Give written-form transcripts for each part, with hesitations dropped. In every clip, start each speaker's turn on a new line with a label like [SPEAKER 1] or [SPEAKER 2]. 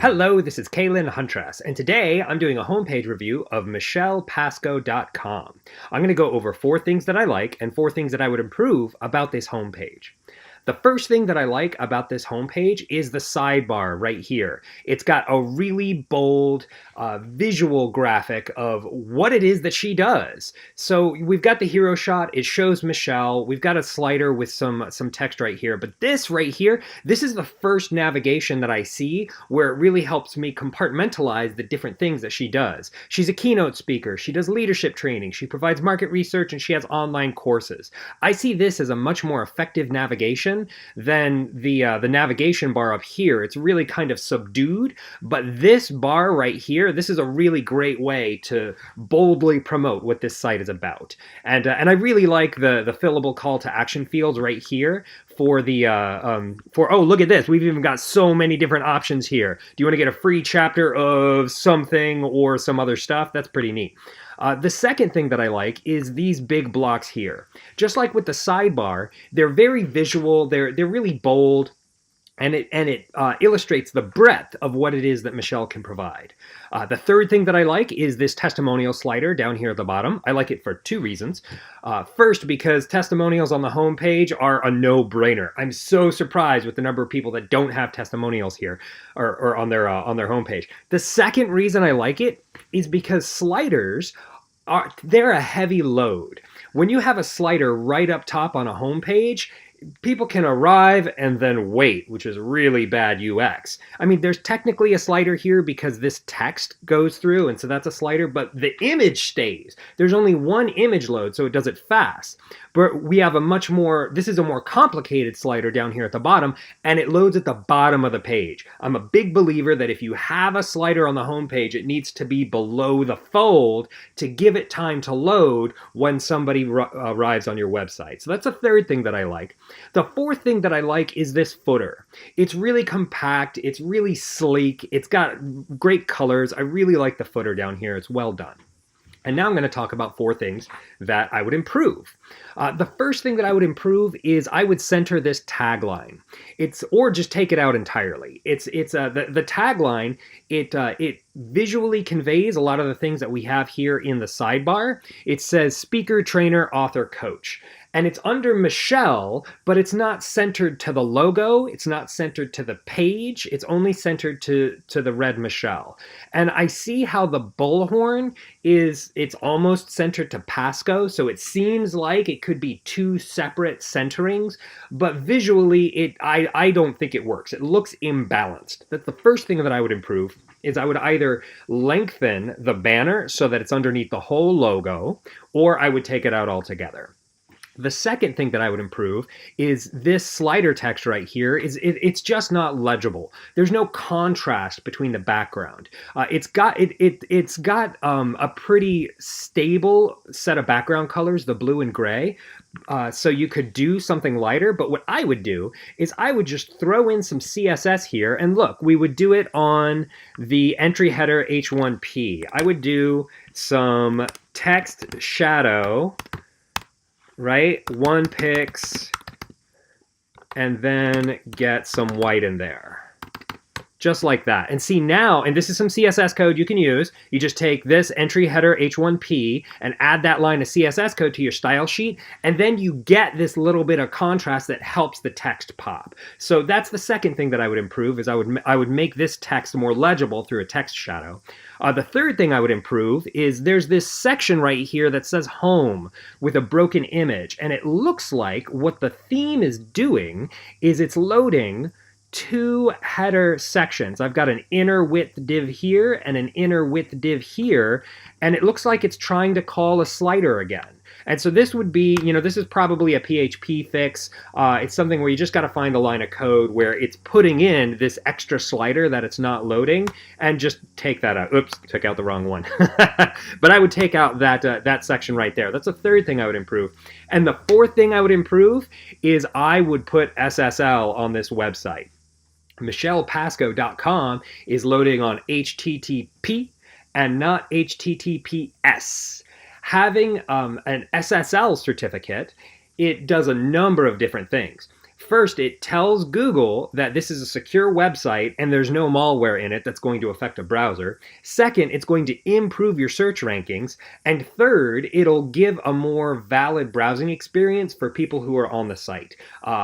[SPEAKER 1] Hello, this is Caelan Huntress, and today I'm doing a homepage review of MichellePascoe.com. I'm going to go over 4 things that I like and 4 things that I would improve about this homepage. The first thing that I like about this homepage is the sidebar right here. It's got a really bold visual graphic of what it is that she does. So we've got the hero shot. It shows Michelle. We've got a slider with some text right here. But this right here, this is the first navigation that I see where it really helps me compartmentalize the different things that she does. She's a keynote speaker. She does leadership training. She provides market research, and she has online courses. I see this as a much more effective navigation than the navigation bar up here. It's really kind of subdued, but this bar right here, this is a really great way to boldly promote what this site is about. And I really like the fillable call to action fields right here for the oh, look at this, we've even got so many different options here. Do you want to get a free chapter of something or some other stuff? That's pretty neat. The second thing that I like is these big blocks here. Just like with the sidebar, they're very visual, they're really bold, and it illustrates the breadth of what it is that Michelle can provide. The third thing that I like is this testimonial slider down here at the bottom. I like it for 2 reasons. First, because testimonials on the homepage are a no-brainer. I'm so surprised with the number of people that don't have testimonials here or on their homepage. The second reason I like it is because sliders they're a heavy load. When you have a slider right up top on a homepage, people can arrive and then wait, which is really bad UX. I mean, there's technically a slider here because this text goes through, and so that's a slider, but the image stays. There's only one image load, so it does it fast. But we have this is a more complicated slider down here at the bottom, and it loads at the bottom of the page. I'm a big believer that if you have a slider on the homepage, it needs to be below the fold to give it time to load when somebody arrives on your website. So that's a third thing that I like. The fourth thing that I like is this footer. It's really compact, it's really sleek, it's got great colors. I really like the footer down here, it's well done. And now I'm going to talk about 4 things that I would improve. The first thing that I would improve is I would center this tagline. Or just take it out entirely. The tagline. It visually conveys a lot of the things that we have here in the sidebar. It says speaker, trainer, author, coach. And it's under Michelle, but it's not centered to the logo. It's not centered to the page. It's only centered to the red Michelle. And I see how the bullhorn it's almost centered to Pascoe. So it seems like it could be 2 separate centerings, but visually I don't think it works. It looks imbalanced. That's the first thing that I would improve. Is I would either lengthen the banner so that it's underneath the whole logo, or I would take it out altogether. The second thing that I would improve is this slider text right here. It's just not legible. There's no contrast between the background. It's got a pretty stable set of background colors, the blue and gray. So you could do something lighter, but what I would do is I would just throw in some CSS here, and look, we would do it on the entry header H1P. I would do some text shadow, right? 1 pix, and then get some white in there. Just like that. And see now, and this is some CSS code you can use. You just take this entry header H1P and add that line of CSS code to your style sheet, and then you get this little bit of contrast that helps the text pop. So that's the second thing that I would improve, is I would make this text more legible through a text shadow. The third thing I would improve is there's this section right here that says home with a broken image, and it looks like what the theme is doing is it's loading 2 header sections. I've got an inner width div here and an inner width div here, and it looks like it's trying to call a slider again. And so this would be, this is probably a PHP fix. It's something where you just got to find the line of code where it's putting in this extra slider that it's not loading, and just take that out. Oops, took out the wrong one. But I would take out that section right there. That's the third thing I would improve. And the fourth thing I would improve is I would put SSL on this website. MichellePascoe.com is loading on HTTP and not HTTPS. Having an SSL certificate, it does a number of different things. First, it tells Google that this is a secure website and there's no malware in it that's going to affect a browser. Second, it's going to improve your search rankings. And third, it'll give a more valid browsing experience for people who are on the site.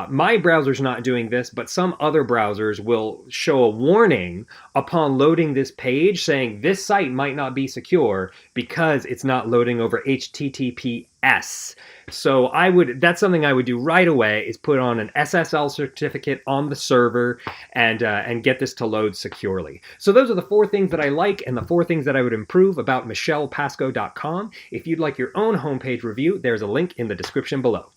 [SPEAKER 1] My browser's not doing this, but some other browsers will show a warning upon loading this page saying this site might not be secure because it's not loading over HTTPS. So that's something I would do right away, is put on an SSL certificate on the server and get this to load securely. So those are the 4 things that I like and the 4 things that I would improve about MichellePascoe.com. If you'd like your own homepage review, there's a link in the description below.